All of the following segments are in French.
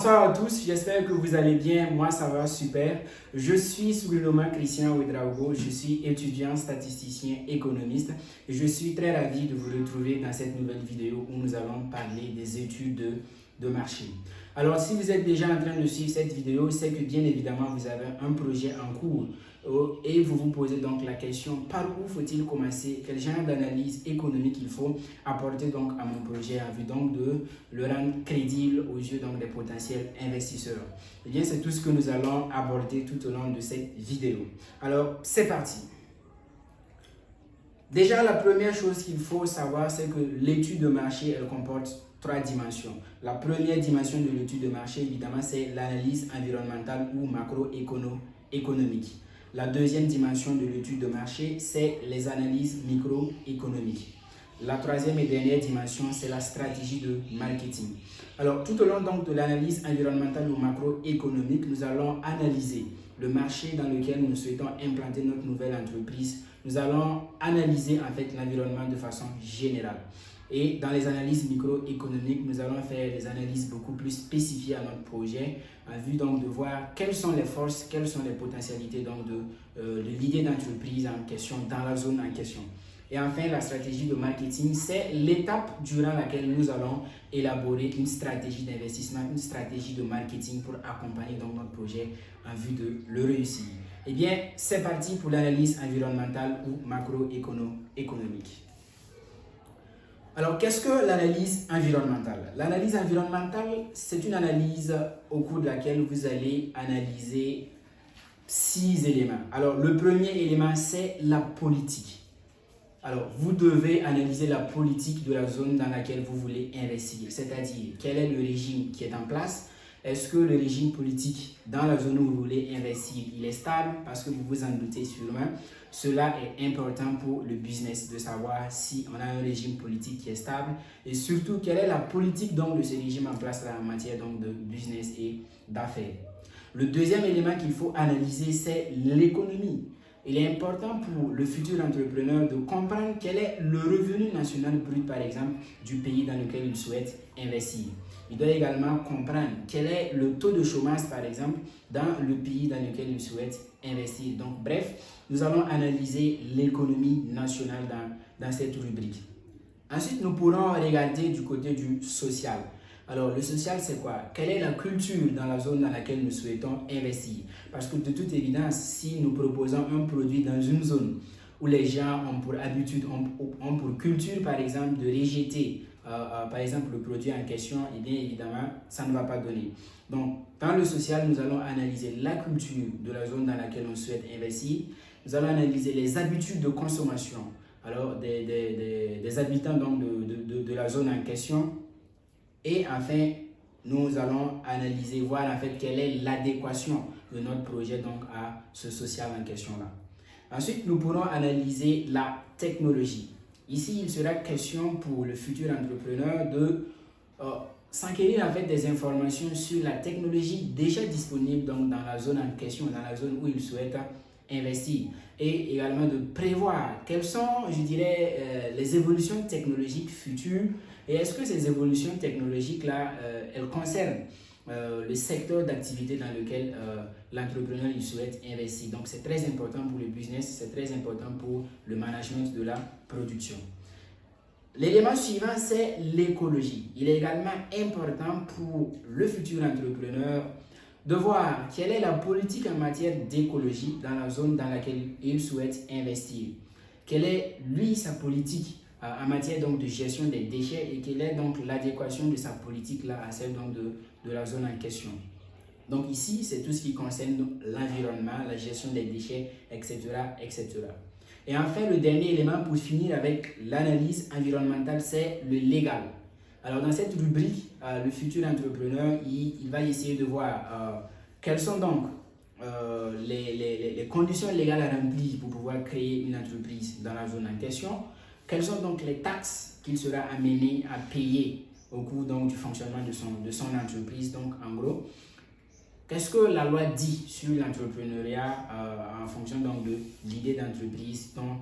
Bonsoir à tous, j'espère que vous allez bien. Moi, ça va super. Je suis sous le nom Christian Ouedraogo. Je suis étudiant, statisticien, économiste. Et je suis très ravi de vous retrouver dans cette nouvelle vidéo où nous allons parler des études de marché. Alors, si vous êtes déjà en train de suivre cette vidéo, c'est que bien évidemment, vous avez un projet en cours et vous vous posez donc la question par où faut-il commencer, quel genre d'analyse économique il faut apporter donc à mon projet en vue donc de le rendre crédible aux yeux donc des potentiels investisseurs. Et bien, c'est tout ce que nous allons aborder tout au long de cette vidéo. Alors, c'est parti. Déjà, la première chose qu'il faut savoir, c'est que l'étude de marché, elle comporte trois dimensions. La première dimension de l'étude de marché, évidemment, c'est l'analyse environnementale ou macroéconomique. La deuxième dimension de l'étude de marché, c'est les analyses microéconomiques. La troisième et dernière dimension, c'est la stratégie de marketing. Alors, tout au long donc, de l'analyse environnementale ou macroéconomique, nous allons analyser le marché dans lequel nous souhaitons implanter notre nouvelle entreprise. Nous allons analyser en fait l'environnement de façon générale. Et dans les analyses microéconomiques, nous allons faire des analyses beaucoup plus spécifiées à notre projet, en vue donc de voir quelles sont les forces, quelles sont les potentialités donc de l'idée d'entreprise en question, dans la zone en question. Et enfin, la stratégie de marketing, c'est l'étape durant laquelle nous allons élaborer une stratégie d'investissement, une stratégie de marketing pour accompagner donc notre projet en vue de le réussir. Eh bien, c'est parti pour l'analyse environnementale ou macroéconomique. Alors, qu'est-ce que l'analyse environnementale? L'analyse environnementale, c'est une analyse au cours de laquelle vous allez analyser 6 éléments. Alors, le premier élément, c'est la politique. Alors, vous devez analyser la politique de la zone dans laquelle vous voulez investir, c'est-à-dire quel est le régime qui est en place. Est-ce que le régime politique dans la zone où vous voulez investir, il est stable? Parce que vous vous en doutez sûrement. Cela est important pour le business de savoir si on a un régime politique qui est stable et surtout quelle est la politique donc, de ce régime en place là, en matière donc, de business et d'affaires. Le deuxième élément qu'il faut analyser, c'est l'économie. Il est important pour le futur entrepreneur de comprendre quel est le revenu national brut, par exemple, du pays dans lequel il souhaite investir. Il doit également comprendre quel est le taux de chômage, par exemple, dans le pays dans lequel il souhaite investir. Donc, bref, nous allons analyser l'économie nationale dans cette rubrique. Ensuite, nous pourrons regarder du côté du social. Alors, le social, c'est quoi? Quelle est la culture dans la zone dans laquelle nous souhaitons investir? Parce que de toute évidence, si nous proposons un produit dans une zone où les gens ont pour habitude, ont pour culture, par exemple, de rejeter, par exemple, le produit en question, et bien évidemment, ça ne va pas donner. Donc, dans le social, nous allons analyser la culture de la zone dans laquelle on souhaite investir. Nous allons analyser les habitudes de consommation, alors des habitants donc, de la zone en question. Et enfin, nous allons analyser, voir en fait quelle est l'adéquation de notre projet donc à ce social en question-là. Ensuite, nous pourrons analyser la technologie. Ici, il sera question pour le futur entrepreneur de s'enquérir en fait des informations sur la technologie déjà disponible donc, dans la zone en question, dans la zone où il souhaite investir. Et également de prévoir quelles sont, je dirais, les évolutions technologiques futures. Et est-ce que ces évolutions technologiques-là, elles concernent le secteur d'activité dans lequel l'entrepreneur il souhaite investir. Donc, c'est très important pour le business, c'est très important pour le management de la production. L'élément suivant, c'est l'écologie. Il est également important pour le futur entrepreneur de voir quelle est la politique en matière d'écologie dans la zone dans laquelle il souhaite investir. Quelle est, lui, sa politique en matière donc, de gestion des déchets et quelle est donc l'adéquation de sa politique là, à celle donc, de la zone en question. Donc ici, c'est tout ce qui concerne l'environnement, la gestion des déchets, etc., etc. Et enfin, le dernier élément pour finir avec l'analyse environnementale, c'est le légal. Alors dans cette rubrique, le futur entrepreneur, il va essayer de voir quelles sont donc les conditions légales à remplir pour pouvoir créer une entreprise dans la zone en question. Quelles sont donc les taxes qu'il sera amené à payer au cours donc, du fonctionnement de son entreprise. Donc en gros, qu'est-ce que la loi dit sur l'entrepreneuriat en fonction donc, de l'idée d'entreprise dont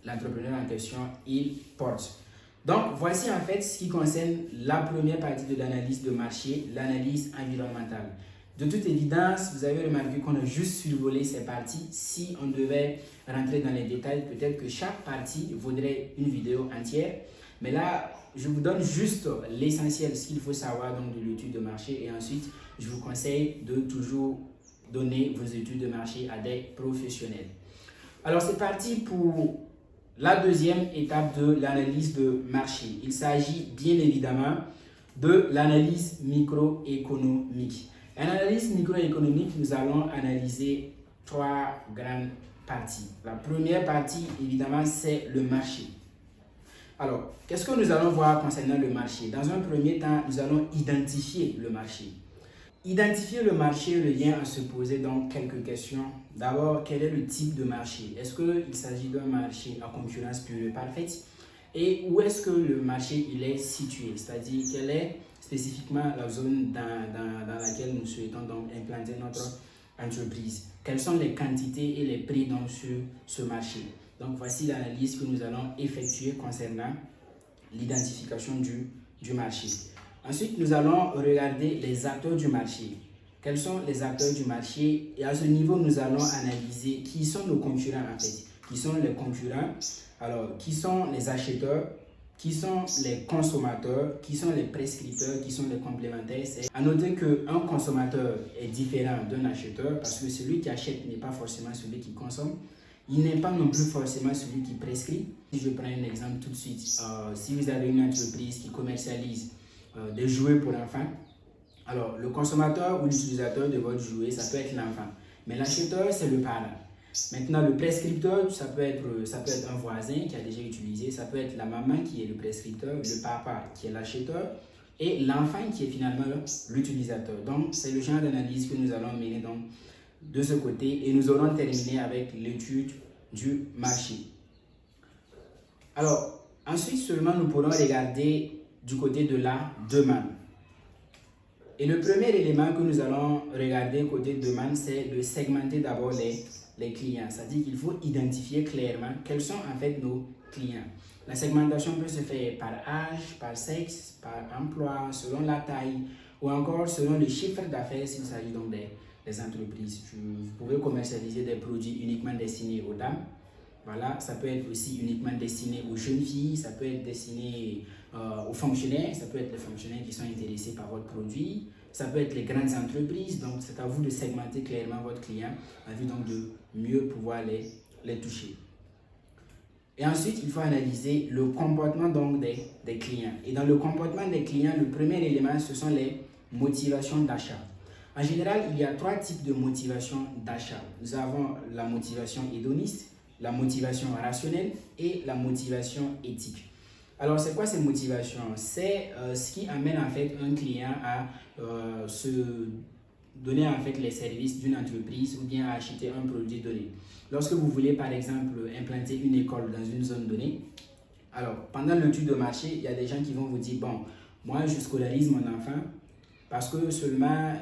l'entrepreneur en question il porte. Donc, voici en fait ce qui concerne la première partie de l'analyse de marché, l'analyse environnementale. De toute évidence, vous avez remarqué qu'on a juste survolé ces parties. Si on devait rentrer dans les détails, peut-être que chaque partie vaudrait une vidéo entière. Mais là, je vous donne juste l'essentiel, ce qu'il faut savoir donc, de l'étude de marché. Et ensuite, je vous conseille de toujours donner vos études de marché à des professionnels. Alors, c'est parti pour la deuxième étape de l'analyse de marché. Il s'agit bien évidemment de l'analyse microéconomique. En analyse microéconomique, nous allons analyser trois grandes parties. La première partie, évidemment, c'est le marché. Alors, qu'est-ce que nous allons voir concernant le marché? Dans un premier temps, nous allons identifier le marché. Identifier le marché revient à se poser donc quelques questions. D'abord, quel est le type de marché? Est-ce qu'il s'agit d'un marché à concurrence pure et parfaite? Et où est-ce que le marché il est situé? C'est-à-dire, quelle est spécifiquement la zone dans laquelle nous souhaitons donc implanter notre entreprise? Quelles sont les quantités et les prix donc sur ce marché? Donc, voici l'analyse que nous allons effectuer concernant l'identification du marché. Ensuite, nous allons regarder les acteurs du marché. Quels sont les acteurs du marché? Et à ce niveau, nous allons analyser qui sont nos concurrents en fait. Qui sont les concurrents? Alors, qui sont les acheteurs? Qui sont les consommateurs? Qui sont les prescripteurs? Qui sont les complémentaires? C'est à noter qu'un consommateur est différent d'un acheteur parce que celui qui achète n'est pas forcément celui qui consomme. Il n'est pas non plus forcément celui qui prescrit. Si je prends un exemple tout de suite, si vous avez une entreprise qui commercialise des jouets pour enfants, alors le consommateur ou l'utilisateur de votre jouet, ça peut être l'enfant. Mais l'acheteur, c'est le parent. Maintenant, le prescripteur, ça peut être un voisin qui a déjà utilisé, ça peut être la maman qui est le prescripteur, le papa qui est l'acheteur, et l'enfant qui est finalement l'utilisateur. Donc, c'est le genre d'analyse que nous allons mener donc, de ce côté et nous aurons terminé avec l'étude du marché. Alors, ensuite seulement nous pourrons regarder du côté de la demande. Et le premier élément que nous allons regarder côté demande, c'est de segmenter d'abord les clients. C'est-à-dire qu'il faut identifier clairement quels sont en fait nos clients. La segmentation peut se faire par âge, par sexe, par emploi, selon la taille ou encore selon le chiffre d'affaires s'il s'agit donc des entreprises. Vous pouvez commercialiser des produits uniquement destinés aux dames. Voilà, ça peut être aussi uniquement destiné aux jeunes filles, ça peut être destiné aux fonctionnaires, ça peut être les fonctionnaires qui sont intéressés par votre produit, ça peut être les grandes entreprises. Donc, c'est à vous de segmenter clairement votre client en vue donc de mieux pouvoir les toucher. Et ensuite, il faut analyser le comportement donc des clients. Et dans le comportement des clients, le premier élément, ce sont les motivations d'achat. En général, il y a trois types de motivation d'achat. Nous avons la motivation hédoniste, la motivation rationnelle et la motivation éthique. Alors, c'est quoi ces motivations? C'est ce qui amène en fait un client à se donner en fait les services d'une entreprise ou bien à acheter un produit donné. Lorsque vous voulez par exemple implanter une école dans une zone donnée, alors pendant l'étude de marché, il y a des gens qui vont vous dire, bon, moi je scolarise mon enfant parce que seulement,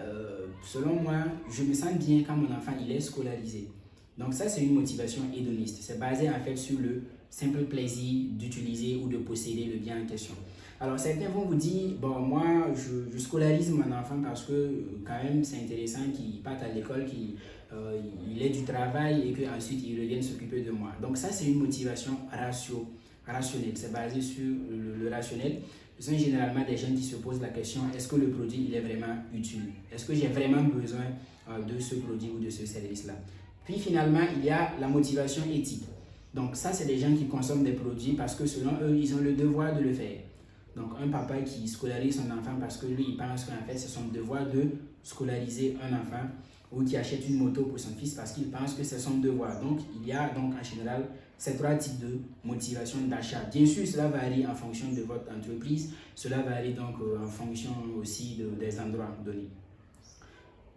selon moi, je me sens bien quand mon enfant il est scolarisé. Donc ça, c'est une motivation hédoniste. C'est basé en fait sur le simple plaisir d'utiliser ou de posséder le bien en question. Alors certains vont vous dire, bon moi je scolarise mon enfant parce que quand même c'est intéressant qu'il parte à l'école, qu'il ait du travail et qu'ensuite il revienne s'occuper de moi. Donc ça, c'est une motivation rationnelle. C'est basé sur le rationnel. Ce sont généralement des gens qui se posent la question, est-ce que le produit il est vraiment utile? Est-ce que j'ai vraiment besoin de ce produit ou de ce service-là? Puis finalement, il y a la motivation éthique. Donc ça, c'est des gens qui consomment des produits parce que selon eux, ils ont le devoir de le faire. Donc un papa qui scolarise son enfant parce que lui, il pense qu'en fait, c'est son devoir de scolariser un enfant, ou qui achète une moto pour son fils parce qu'il pense que c'est son devoir. Donc il y a donc en général ces trois types de motivation d'achat. Bien sûr, cela varie en fonction de votre entreprise, cela varie donc en fonction aussi des endroits donnés.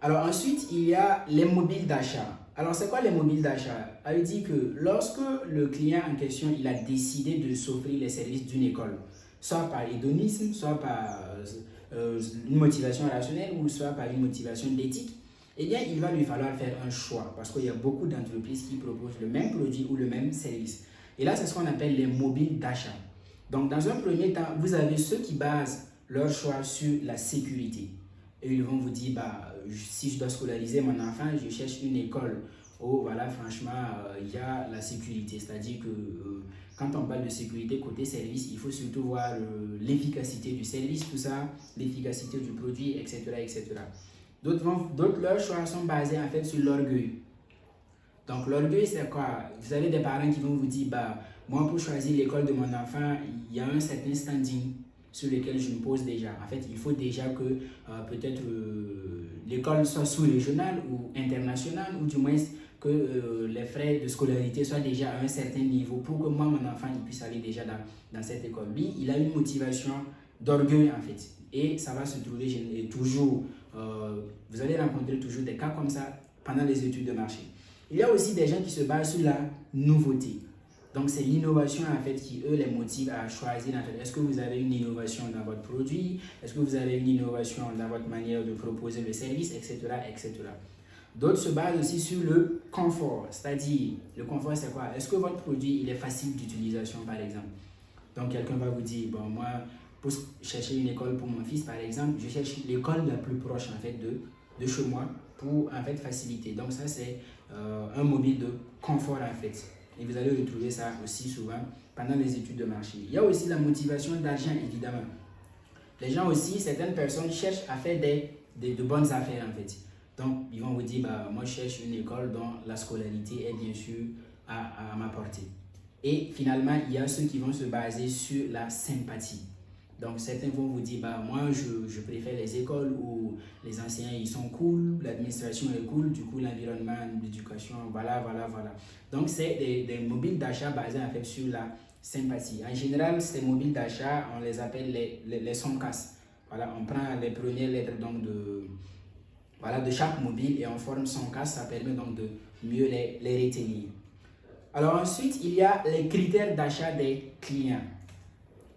Alors ensuite, il y a les mobiles d'achat. Alors c'est quoi les mobiles d'achat? Elle dit que lorsque le client en question il a décidé de s'offrir les services d'une école, soit par hédonisme, soit par une motivation rationnelle ou soit par une motivation d'éthique, eh bien il va lui falloir faire un choix parce qu'il y a beaucoup d'entreprises qui proposent le même produit ou le même service. Et là, c'est ce qu'on appelle les mobiles d'achat. Donc, dans un premier temps, vous avez ceux qui basent leur choix sur la sécurité. Et ils vont vous dire, si je dois scolariser mon enfant, je cherche une école où, voilà, franchement, il y a la sécurité. C'est-à-dire que quand on parle de sécurité côté service, il faut surtout voir l'efficacité du service, tout ça, l'efficacité du produit, etc., etc. D'autres, leurs choix sont basés en fait sur l'orgueil. Donc, l'orgueil, c'est quoi? Vous avez des parents qui vont vous dire, moi, pour choisir l'école de mon enfant, il y a un certain standing sur lequel je me pose déjà. En fait, il faut déjà que peut-être l'école soit sous-régionale ou internationale, ou du moins que les frais de scolarité soient déjà à un certain niveau pour que moi, mon enfant, il puisse aller déjà dans cette école. Lui, il a une motivation d'orgueil, en fait. Et ça va se trouver toujours, vous allez rencontrer toujours des cas comme ça pendant les études de marché. Il y a aussi des gens qui se basent sur la nouveauté. Donc, c'est l'innovation en fait qui, eux, les motive à choisir. En fait, est-ce que vous avez une innovation dans votre produit? Est-ce que vous avez une innovation dans votre manière de proposer le service, etc., etc. D'autres se basent aussi sur le confort. C'est-à-dire, le confort, c'est quoi? Est-ce que votre produit, il est facile d'utilisation, par exemple? Donc, quelqu'un va vous dire, moi, pour chercher une école pour mon fils, par exemple, je cherche l'école la plus proche, en fait, de chez moi pour, en fait, faciliter. Donc, ça, c'est un mobile de confort, en fait. Et vous allez retrouver ça aussi souvent pendant les études de marché. Il y a aussi la motivation d'argent, évidemment. Les gens aussi, certaines personnes cherchent à faire de bonnes affaires, en fait. Donc, ils vont vous dire, moi, je cherche une école dont la scolarité est bien sûr à ma portée. Et finalement, il y a ceux qui vont se baser sur la sympathie. Donc, certains vont vous dire, moi, je préfère les écoles où les enseignants, ils sont cool, l'administration est cool, du coup, l'environnement, l'éducation, voilà. Donc, c'est des mobiles d'achat basés, en fait, sur la sympathie. En général, ces mobiles d'achat, on les appelle les SOMCAS. Voilà, on prend les premières lettres donc, de chaque mobile et on forme SOMCAS. Ça permet donc de mieux les retenir. Alors, ensuite, il y a les critères d'achat des clients.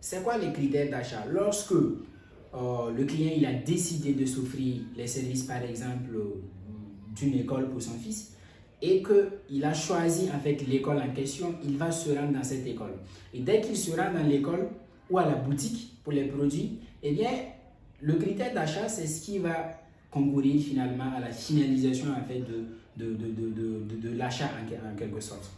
C'est quoi les critères d'achat? Lorsque le client il a décidé de s'offrir les services, par exemple, d'une école pour son fils et qu'il a choisi en fait l'école en question, il va se rendre dans cette école. Et dès qu'il se rend dans l'école ou à la boutique pour les produits, eh bien, le critère d'achat, c'est ce qui va concourir finalement à la finalisation en fait de l'achat en quelque sorte.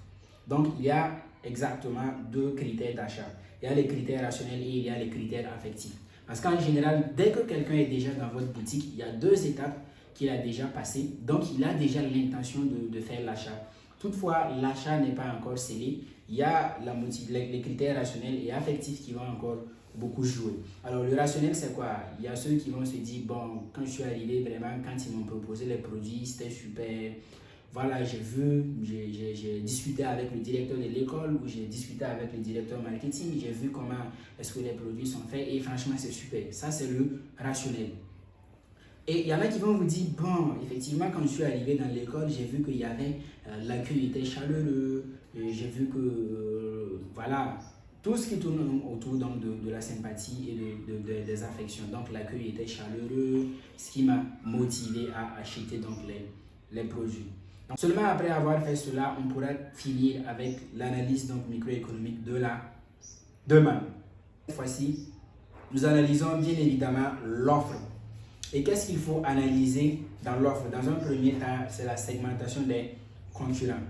Donc, il y a exactement deux critères d'achat. Il y a les critères rationnels et il y a les critères affectifs. Parce qu'en général, dès que quelqu'un est déjà dans votre boutique, il y a deux étapes qu'il a déjà passées. Donc, il a déjà l'intention de faire l'achat. Toutefois, l'achat n'est pas encore scellé. Il y a les critères rationnels et affectifs qui vont encore beaucoup jouer. Alors, le rationnel, c'est quoi? Il y a ceux qui vont se dire, quand je suis arrivé, vraiment, quand ils m'ont proposé les produits, c'était super. Voilà, j'ai discuté avec le directeur de l'école ou j'ai discuté avec le directeur marketing, j'ai vu comment est-ce que les produits sont faits et franchement, c'est super. Ça, c'est le rationnel. Et il y en a qui vont vous dire, effectivement, quand je suis arrivé dans l'école, j'ai vu qu'il y avait, l'accueil était chaleureux, j'ai vu que, voilà, tout ce qui tourne autour donc, de la sympathie et des affections. Donc, l'accueil était chaleureux, ce qui m'a motivé à acheter donc, les produits. Donc, seulement après avoir fait cela, on pourra finir avec l'analyse microéconomique de la demande. Cette fois-ci, nous analysons bien évidemment l'offre. Et qu'est-ce qu'il faut analyser dans l'offre? Dans un premier temps, c'est la segmentation des concurrents.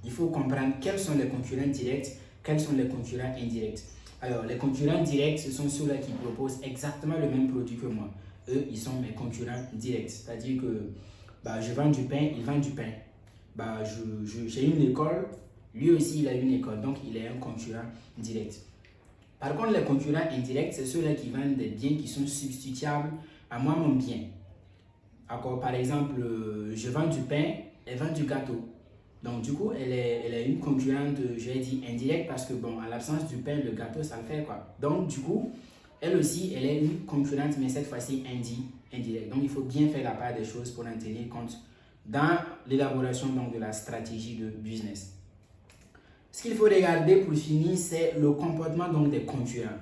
Il faut comprendre quels sont les concurrents directs, quels sont les concurrents indirects. Alors, les concurrents directs, ce sont ceux-là qui proposent exactement le même produit que moi. Eux, ils sont mes concurrents directs. C'est-à-dire que je vends du pain, il vend du pain. J'ai une école, lui aussi il a une école, donc il est un concurrent direct. Par contre, les concurrents indirects, c'est ceux-là qui vendent des biens qui sont substituables à moi, mon bien. Par exemple, je vends du pain, elle vend du gâteau. Donc du coup, elle est une concurrente, je vais dire indirecte, parce que à l'absence du pain, le gâteau, ça le fait quoi. Donc du coup, elle aussi, elle est une concurrente, mais cette fois-ci indirecte. Donc il faut bien faire la part des choses pour en tenir compte dans l'élaboration de la stratégie de business. Ce qu'il faut regarder pour finir, c'est le comportement des concurrents.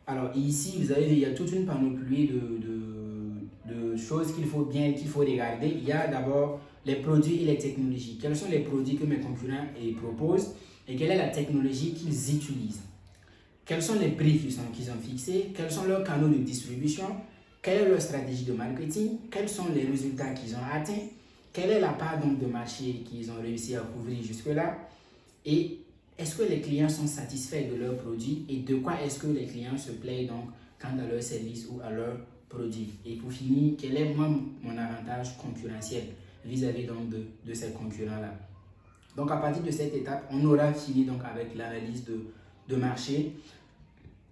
Alors ici, vous avez vu, il y a toute une panoplie de choses qu'il faut regarder. Il y a d'abord les produits et les technologies. Quels sont les produits que mes concurrents proposent et quelle est la technologie qu'ils utilisent? quels sont les prix qu'ils ont fixés, quels sont leurs canaux de distribution, quelle est leur stratégie de marketing, quels sont les résultats qu'ils ont atteints, quelle est la part donc de marché qu'ils ont réussi à couvrir jusque-là, et est-ce que les clients sont satisfaits de leurs produits et de quoi est-ce que les clients se plaignent donc quant à leur service ou à leurs produits. Et pour finir, quel est moi mon avantage concurrentiel vis-à-vis donc de ces concurrents-là. Donc à partir de cette étape, on aura fini donc avec l'analyse de marché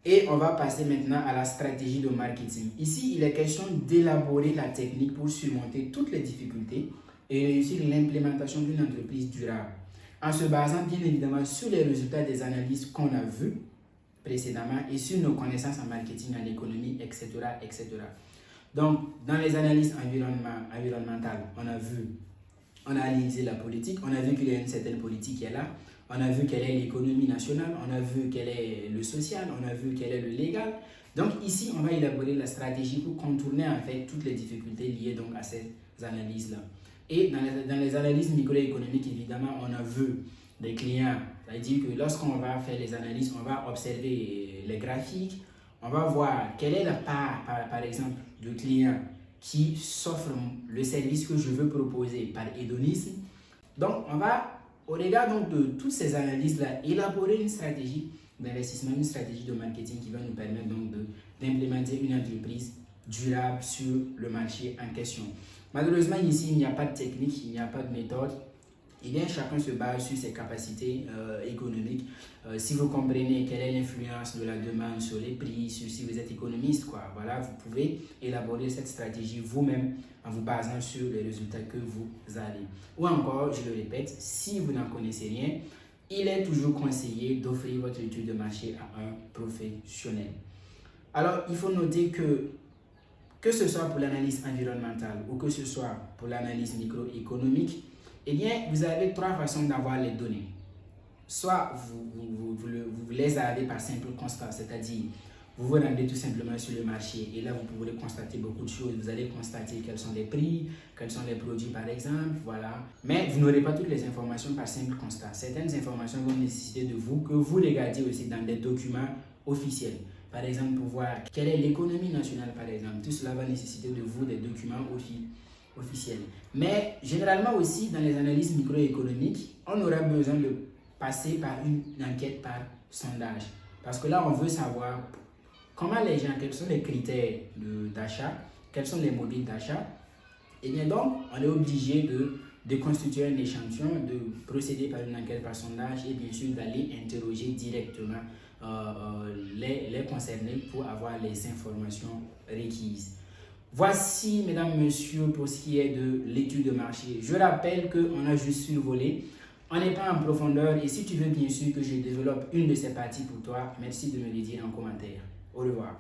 et on va passer maintenant à la stratégie de marketing. Ici, il est question d'élaborer la technique pour surmonter toutes les difficultés et réussir l'implémentation d'une entreprise durable en se basant bien évidemment sur les résultats des analyses qu'on a vues précédemment et sur nos connaissances en marketing, en économie, etc. etc. Donc, dans les analyses environnementales, on a analysé la politique, on a vu qu'il y a une certaine politique qui est là, on a vu quelle est l'économie nationale, on a vu quel est le social, on a vu quel est le légal. Donc ici, on va élaborer la stratégie pour contourner en fait toutes les difficultés liées donc à ces analyses-là. Et dans les analyses microéconomiques, évidemment, on a vu des clients, c'est-à-dire que lorsqu'on va faire les analyses, on va observer les graphiques, on va voir quelle est la part, par exemple, de clients qui s'offrent le service que je veux proposer par hédonisme. Donc, on va, au regard donc, de toutes ces analyses-là, élaborer une stratégie d'investissement, une stratégie de marketing qui va nous permettre donc d'implémenter une entreprise durable sur le marché en question. Malheureusement, ici, il n'y a pas de technique, il n'y a pas de méthode. Eh bien, chacun se base sur ses capacités économiques. Si vous comprenez quelle est l'influence de la demande sur les prix, si vous êtes économiste, voilà, vous pouvez élaborer cette stratégie vous-même en vous basant sur les résultats que vous avez. Ou encore, je le répète, si vous n'en connaissez rien, il est toujours conseillé d'offrir votre étude de marché à un professionnel. Alors, il faut noter que ce soit pour l'analyse environnementale ou que ce soit pour l'analyse microéconomique, eh bien, vous avez trois façons d'avoir les données. Soit vous les avez par simple constat, c'est-à-dire vous vous rendez tout simplement sur le marché et là vous pourrez constater beaucoup de choses. Vous allez constater quels sont les prix, quels sont les produits par exemple, voilà. Mais vous n'aurez pas toutes les informations par simple constat. Certaines informations vont nécessiter de vous que vous les gardiez aussi dans des documents officiels. Par exemple, pour voir quelle est l'économie nationale par exemple. Tout cela va nécessiter de vous des documents officiels. Mais généralement aussi dans les analyses microéconomiques, on aura besoin de passer par une enquête par sondage. Parce que là, on veut savoir comment les gens, quels sont les critères d'achat, quels sont les mobiles d'achat. Et bien donc, on est obligé de constituer un échantillon, de procéder par une enquête par sondage et bien sûr d'aller interroger directement les concernés pour avoir les informations requises. Voici, mesdames, messieurs, pour ce qui est de l'étude de marché. Je rappelle qu'on a juste survolé. On n'est pas en profondeur et si tu veux bien sûr que je développe une de ces parties pour toi, merci de me le dire en commentaire. Au revoir.